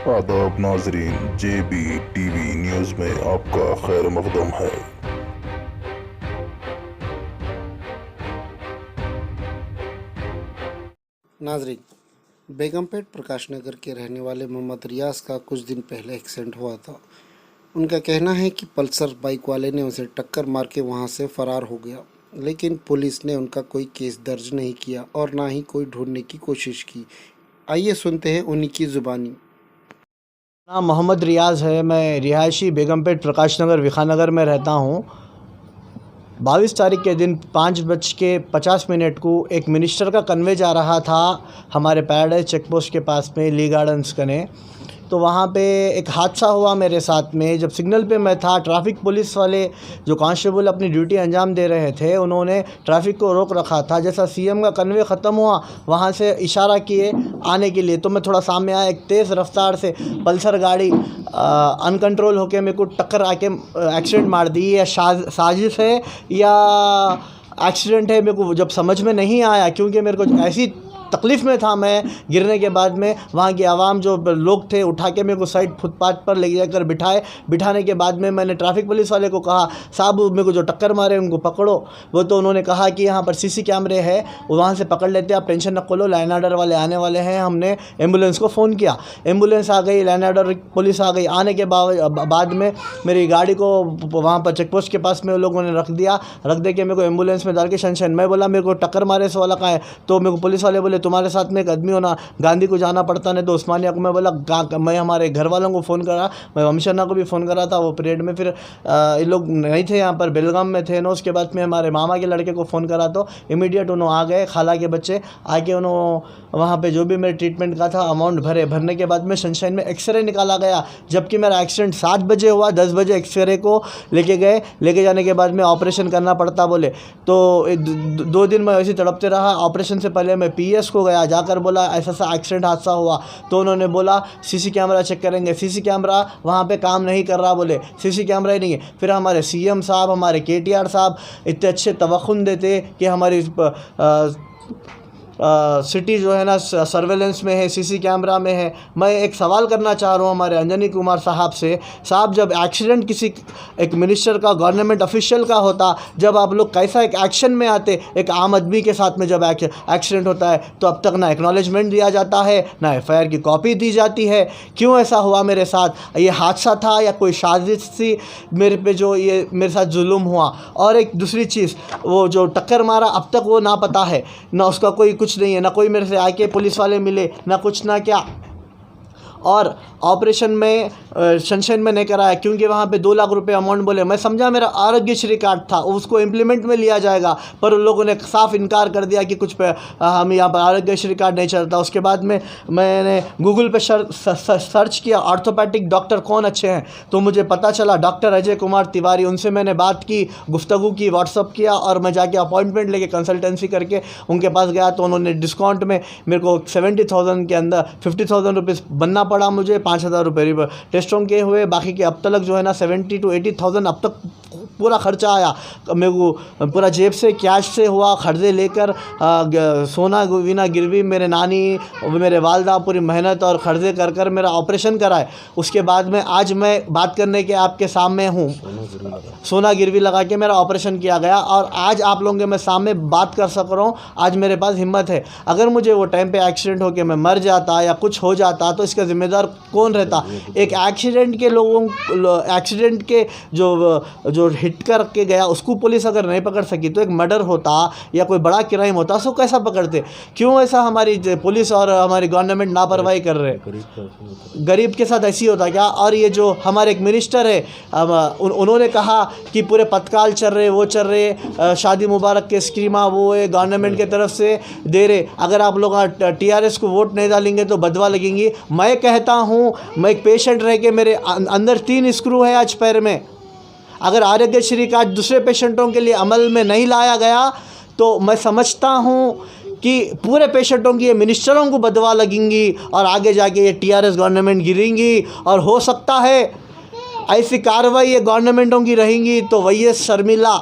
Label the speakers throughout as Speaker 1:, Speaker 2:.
Speaker 1: आदाब नाजरीन, JB TV news में आपका खैर मकदम है।
Speaker 2: नाजरीन, बेगमपेट प्रकाश नगर के रहने वाले मोहम्मद रियाज का कुछ दिन पहले एक्सीडेंट हुआ था। उनका कहना है कि पल्सर बाइक वाले ने उसे टक्कर मार के वहां से फरार हो गया, लेकिन पुलिस ने उनका कोई केस दर्ज नहीं किया और ना ही कोई ढूंढने की कोशिश की। आइए सुनते हैं उन्हीं की ज़ुबानी।
Speaker 3: नाम मोहम्मद रियाज़ है। मैं रिहायशी बेगमपेट प्रकाश नगर विखानगर में रहता हूँ। 22 तारीख के दिन 5:50 को एक मिनिस्टर का कन्वे जा रहा था हमारे पैराडाइज चेक पोस्ट के पास में ली गार्डन्स कने। तो वहाँ पे एक हादसा हुआ मेरे साथ में। जब सिग्नल पे मैं था, ट्रैफिक पुलिस वाले जो कांस्टेबल अपनी ड्यूटी अंजाम दे रहे थे, उन्होंने ट्रैफिक को रोक रखा था। जैसा सीएम का कन्वे ख़त्म हुआ, वहाँ से इशारा किए आने के लिए, तो मैं थोड़ा सामने आया। एक तेज़ रफ्तार से पल्सर गाड़ी अनकंट्रोल होके मेरे को टक्कर आके एक्सीडेंट मार दी। या साजिश है या एक्सीडेंट है, मेरे को जब समझ में नहीं आया, क्योंकि मेरे को ऐसी तकलीफ़ में था मैं। गिरने के बाद में वहाँ की आवाम जो लोग थे उठा के मेरे को साइड फुटपाथ पर ले जाकर बिठाने के बाद में मैंने ट्रैफिक पुलिस वाले को कहा, साहब मेरे को जो टक्कर मारे उनको पकड़ो। वो तो उन्होंने कहा कि यहाँ पर CC कैमरे है, वहाँ से पकड़ लेते, आप टेंशन न लो, लाइन ऑर्डर वाले आने वाले हैं। हमने एम्बुलेंस को फ़ोन किया, एम्बुलेंस आ गई, लाइन ऑर्डर पुलिस आ गई। आने के बाद में मेरी गाड़ी को वहाँ पर चेक पोस्ट के पास में लोगों ने रख दे के मेरे को एम्बुलेंस में डाल के शनशाइन। मैं बोला मेरे को टक्कर मारे से वाला कहाँ है, तो मेरे को पुलिस वाले बोले तुम्हारे साथ में एक आदमी होना, गांधी को जाना पड़ता, नहीं तो उस्मानिया को। मैं बोला मैं हमारे घर वालों को फ़ोन करा, मैं वमशना को भी फ़ोन करा था वो पीरियड में। फिर ये लोग नहीं थे यहाँ पर, बेलगाम में थे ना। उसके बाद में हमारे मामा के लड़के को फ़ोन करा तो इमीडिएट उन्होंने आ गए, खाला के बच्चे आके उन्होंने वहाँ पे जो भी मेरे ट्रीटमेंट का था अमाउंट भरने के बाद में सनशाइन में एक्सरे निकाला गया। जबकि मेरा एक्सीडेंट 7 बजे हुआ, 10 बजे एक्सरे को लेके जाने के बाद में ऑपरेशन करना पड़ता बोले। तो 2 दिन मैं ऐसे तड़पते रहा। ऑपरेशन से पहले मैं PS को गया, जाकर बोला ऐसा सा एक्सीडेंट हादसा हुआ। तो उन्होंने बोला CC कैमरा चेक करेंगे। CC कैमरा वहाँ पे काम नहीं कर रहा बोले, CC कैमरा ही नहीं है। फिर हमारे CM साहब, हमारे KTR साहब इतने अच्छे तवक्कुन देते कि हमारी सिटी जो है ना सर्वेलेंस में है, CC कैमरा में है। मैं एक सवाल करना चाह रहा हूँ हमारे अंजनी कुमार साहब से, साहब जब एक्सीडेंट किसी एक मिनिस्टर का, गवर्नमेंट ऑफिशियल का होता, जब आप लोग कैसा एक एक्शन में आते? एक आम आदमी के साथ में जब एक्सीडेंट होता है तो अब तक ना एक्नॉलेजमेंट दिया जाता है, ना FIR की कॉपी दी जाती है। क्यों ऐसा हुआ मेरे साथ? ये हादसा था या कोई साजिश थी मेरे पे जो ये मेरे साथ जुल्म हुआ? और एक दूसरी चीज़, वो जो टक्कर मारा अब तक वो ना पता है, ना उसका कोई कुछ नहीं है, ना कोई मेरे से आके पुलिस वाले मिले, ना कुछ ना क्या। और ऑपरेशन में सनशाइन में नहीं कराया क्योंकि वहाँ पे 2 लाख रुपए अमाउंट बोले। मैं समझा मेरा आरोग्यश्री कार्ड था, उसको इम्प्लीमेंट में लिया जाएगा, पर उन लोगों ने साफ इनकार कर दिया कि कुछ पे हम यहाँ पर आरोग्यश्री कार्ड नहीं चलता। उसके बाद में मैंने गूगल पे सर्च किया ऑर्थोपैडिक डॉक्टर कौन अच्छे हैं, तो मुझे पता चला डॉक्टर अजय कुमार तिवारी। उनसे मैंने बात की, गुफ्तगू की, व्हाट्सअप किया, और मैं जाके अपॉइंटमेंट लेके कंसल्टेंसी करके उनके पास गया। तो उन्होंने डिस्काउंट में मेरे को 70,000 के अंदर 50,000 रुपीज़ बनना पड़ा मुझे। 5,000 रुपये टेस्टों के हुए, बाकी के अब तक जो है ना 70 to 80,000 अब तक पूरा खर्चा आया मेरे को, पूरा जेब से कैश से हुआ। खर्चे लेकर सोना वीना गिरवी, मेरे नानी मेरे वालदा पूरी मेहनत और खर्चे कर मेरा ऑपरेशन कराए। उसके बाद में आज मैं बात करने के आपके सामने हूँ, सोना गिरवी लगा के मेरा ऑपरेशन किया गया, और आज आप लोगों के मैं सामने बात कर सक रहा हूँ। आज मेरे पास हिम्मत है। अगर मुझे वो टाइम पे एक्सीडेंट होकर मैं मर जाता या कुछ हो जाता तो इसका जिम्मेदार कौन रहता? एक एक्सीडेंट के जो हिट करके गया उसको पुलिस अगर नहीं पकड़ सकी, तो एक मर्डर होता या कोई बड़ा क्राइम होता, उसको कैसा पकड़ते? क्यों ऐसा हमारी पुलिस और हमारी गवर्नमेंट लापरवाही कर रहे? गरीब के साथ ऐसी होता क्या? और ये जो हमारे एक मिनिस्टर है, उन्होंने कहा कि पूरे पतकाल चल रहे, वो चल रहे, शादी मुबारक के स्कीमा वो है गवर्नमेंट की तरफ से दे रहे। अगर आप लोग TRS को वोट नहीं डालेंगे तो बदवा लगेंगी। मैं कहता हूँ, मैं एक पेशेंट रह के मेरे अंदर 3 स्क्रू है आज पैर में। अगर आरोग्यश्री कार्ड दूसरे पेशेंटों के लिए अमल में नहीं लाया गया तो मैं समझता हूँ कि पूरे पेशेंटों की, ये मिनिस्टरों को बदवा लगेंगी और आगे जाके ये TRS गवर्नमेंट गिरेंगी। और हो सकता है ऐसी कार्रवाई ये गवर्नमेंटों की रहेंगी तो YS शर्मिला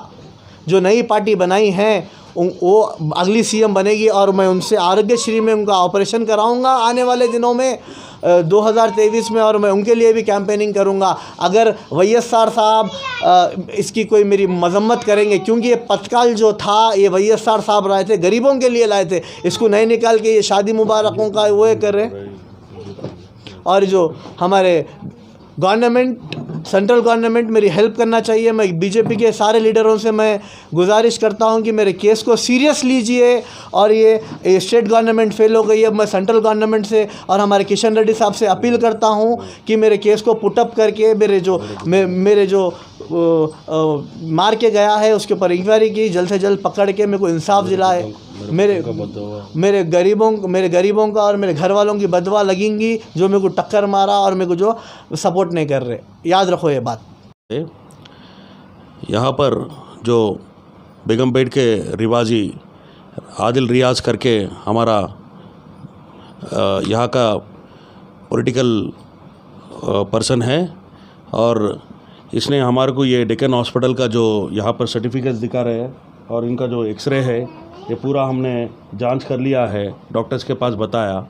Speaker 3: जो नई पार्टी बनाई है वो अगली CM बनेगी, और मैं उनसे आरोग्यश्री में उनका ऑपरेशन कराऊंगा आने वाले दिनों में। 2023 में, और मैं उनके लिए भी कैंपेनिंग करूंगा। अगर YSR साहब इसकी कोई मेरी मजम्मत करेंगे, क्योंकि ये पथकाल जो था ये YSR साहब लाए थे, गरीबों के लिए लाए थे, इसको नहीं निकाल के ये शादी मुबारकों का वो कर रहे हैं। और जो हमारे गवर्नमेंट, सेंट्रल गवर्नमेंट मेरी हेल्प करना चाहिए। मैं बीजेपी के सारे लीडरों से मैं गुजारिश करता हूं कि मेरे केस को सीरियस लीजिए, और ये स्टेट गवर्नमेंट फेल हो गई है। मैं सेंट्रल गवर्नमेंट से और हमारे किशन रेड्डी साहब से अपील करता हूं कि मेरे केस को पुटअप करके मेरे जो मार के गया है उसके ऊपर इंक्वायरी की, जल्द से जल्द पकड़ के मेरे को इंसाफ दिलाए। मेरे गरीबों का और मेरे घर वालों की बदवा लगेंगी जो मेरे को टक्कर मारा और मेरे को जो सपोर्ट नहीं कर रहे। याद रखो ये बात।
Speaker 4: यहाँ पर जो बेगमपेट के रिवाजी आदिल रियाज करके हमारा यहाँ का पॉलिटिकल पर्सन है, और इसने हमारे को ये डेक्कन हॉस्पिटल का जो यहाँ पर सर्टिफिकेट्स दिखा रहे हैं, और इनका जो एक्सरे है ये पूरा हमने जांच कर लिया है, डॉक्टर्स के पास बताया,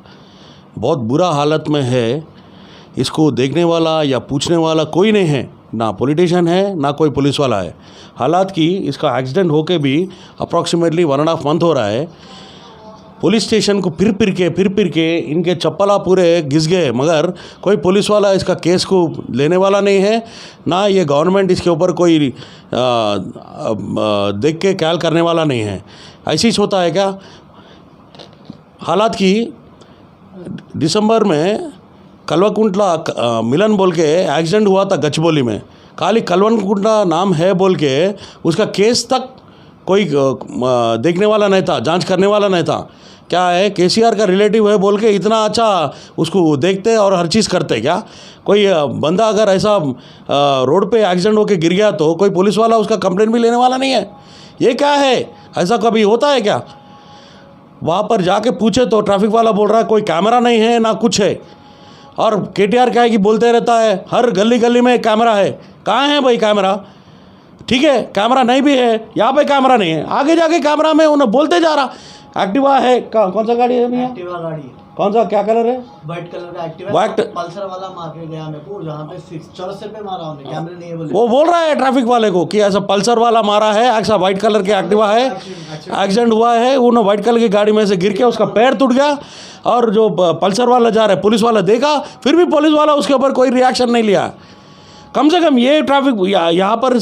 Speaker 4: बहुत बुरा हालत में है। इसको देखने वाला या पूछने वाला कोई नहीं है, ना पॉलिटिशियन है ना कोई पुलिस वाला है। हालात कि इसका एक्सीडेंट होके भी अप्रॉक्सीमेटली 1.5 मंथ हो रहा है। पुलिस स्टेशन को फिर के इनके चप्पला पूरे घिस गए, मगर कोई पुलिस वाला इसका केस को लेने वाला नहीं है, ना ये गवर्नमेंट इसके ऊपर कोई देख के ख्याल करने वाला नहीं है। ऐसे ही होता है क्या? हालात कि दिसंबर में कलवाकुंटला मिलन बोल के एक्सीडेंट हुआ था गचबोली में, खाली कलवाकुंटला नाम है बोल के उसका केस तक कोई देखने वाला नहीं था, जांच करने वाला नहीं था। क्या है, केसीआर का रिलेटिव है बोल के इतना अच्छा उसको देखते और हर चीज़ करते क्या? कोई बंदा अगर ऐसा रोड पे एक्सीडेंट होके गिर गया तो कोई पुलिस वाला उसका कंप्लेंट भी लेने वाला नहीं है। ये क्या है? ऐसा कभी होता है क्या? वहाँ पर जाके पूछे तो ट्रैफिक वाला बोल रहा है कोई कैमरा नहीं है ना कुछ है, और केटीआर क्या है कि बोलते रहता है हर गली गली में कैमरा है। कहाँ है भाई कैमरा? ठीक है, कैमरा नहीं भी है, यहाँ पे कैमरा नहीं है, आगे जाके कैमरा में उन्हें बोलते जा रहा। एक्टिवा है, कौन सा गाड़ी है भैया?
Speaker 3: एक्टिवा गाड़ी है।
Speaker 4: कौन सा, क्या कलर है?
Speaker 3: व्हाइट कलर का एक्टिवा।
Speaker 4: व्हाइट
Speaker 3: पल्सर वाला मार के गया मेरे को, जहाँ पे 64 पे मारा उन्हें, कैमरे नहीं है बोले।
Speaker 4: वो बोल रहा है ट्रैफिक वाले को कि ऐसा पल्सर वाला मारा है, ऐसा व्हाइट कलर के एक्टिवा है, एक्सीडेंट हुआ है। उन्हें व्हाइट कलर की गाड़ी में से गिर के उसका पैर टूट गया, और जो पल्सर वाला जा रहा है पुलिस वाला देखा, फिर भी पुलिस वाला उसके ऊपर कोई रिएक्शन नहीं लिया। कम से कम ये ट्रैफिक यहाँ पर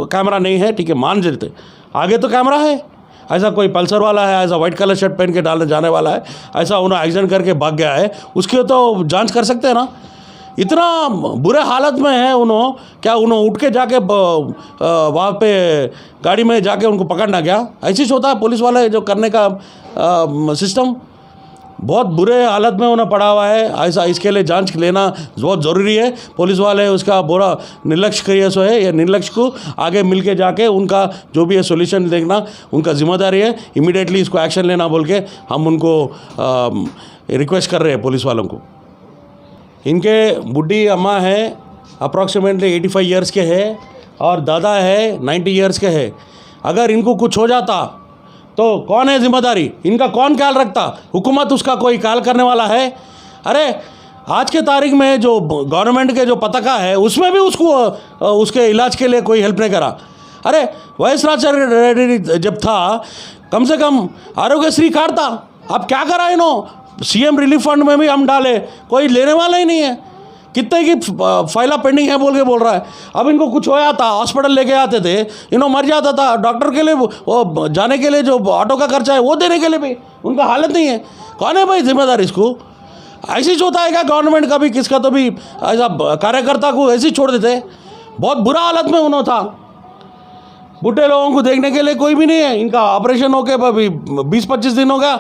Speaker 4: कैमरा नहीं है, ठीक है, मान लेते, आगे तो कैमरा है। ऐसा कोई पल्सर वाला है, ऐसा वाइट कलर शर्ट पहन के डालने जाने वाला है, ऐसा उन्होंने एक्सीडेंट करके भाग गया है, उसके तो जांच कर सकते हैं ना। इतना बुरे हालत में है उन्होंने, क्या उन्होंने उठ के जाके वहाँ पे गाड़ी में जाके उनको पकड़ना क्या? ऐसे ही होता है पुलिस वाले जो करने का सिस्टम। बहुत बुरे हालत में उन्हें पड़ा हुआ है, ऐसा इसके लिए जांच लेना बहुत ज़रूरी है। पुलिस वाले उसका बुरा निर्लक्ष्य करिए सो है, ये निर्लक्ष्य को आगे मिल के जाके उनका जो भी है सोल्यूशन देखना उनका जिम्मेदारी है। इमीडिएटली इसको एक्शन लेना बोल के हम उनको रिक्वेस्ट कर रहे हैं पुलिस वालों को। इनके बुढ़ी अम्मा है, अप्रॉक्सीमेटली 85 ईयर्स के है, और दादा है 90 ईयर्स के है। अगर इनको कुछ हो जाता तो कौन है जिम्मेदारी? इनका कौन ख्याल रखता? हुकूमत उसका कोई ख्याल करने वाला है? अरे आज के तारीख में जो गवर्नमेंट के जो पताका है उसमें भी उसको उसके इलाज के लिए कोई हेल्प नहीं करा। अरे वाइस राजचंद्र रेड्डी जब था कम से कम आरोग्यश्री कार्ड था, अब क्या करा इन्हों? सीएम रिलीफ फंड में भी हम डाले, कोई लेने वाला ही नहीं है। कितने की फाइला पेंडिंग है बोल के बोल रहा है। अब इनको कुछ होया था, हॉस्पिटल लेके आते थे, इन्हों मर जाता था, डॉक्टर के लिए वो जाने के लिए जो ऑटो का खर्चा है वो देने के लिए भी उनका हालत नहीं है। कौन है भाई जिम्मेदार इसको? ऐसे ही होता है क्या गवर्नमेंट का भी? किसका तो भी ऐसा कार्यकर्ता को ऐसे ही छोड़ देते। बहुत बुरा हालत में उन्होंने था। बूढ़े लोगों को देखने के लिए कोई भी नहीं है। इनका ऑपरेशन होके अभी 20-25 दिन हो गया,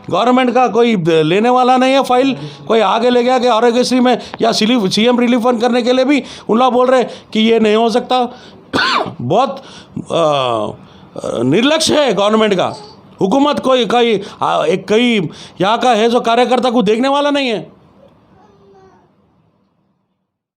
Speaker 4: गवर्नमेंट का कोई लेने वाला नहीं है फाइल। कोई आगे ले गया कि आरोग्यश्री में या सीएम रिलीफ फंड करने के लिए भी उन लोग बोल रहे कि ये नहीं हो सकता। बहुत निर्लक्ष्य है गवर्नमेंट का। हुकूमत कोई यहाँ का है जो कार्यकर्ता को देखने वाला नहीं है।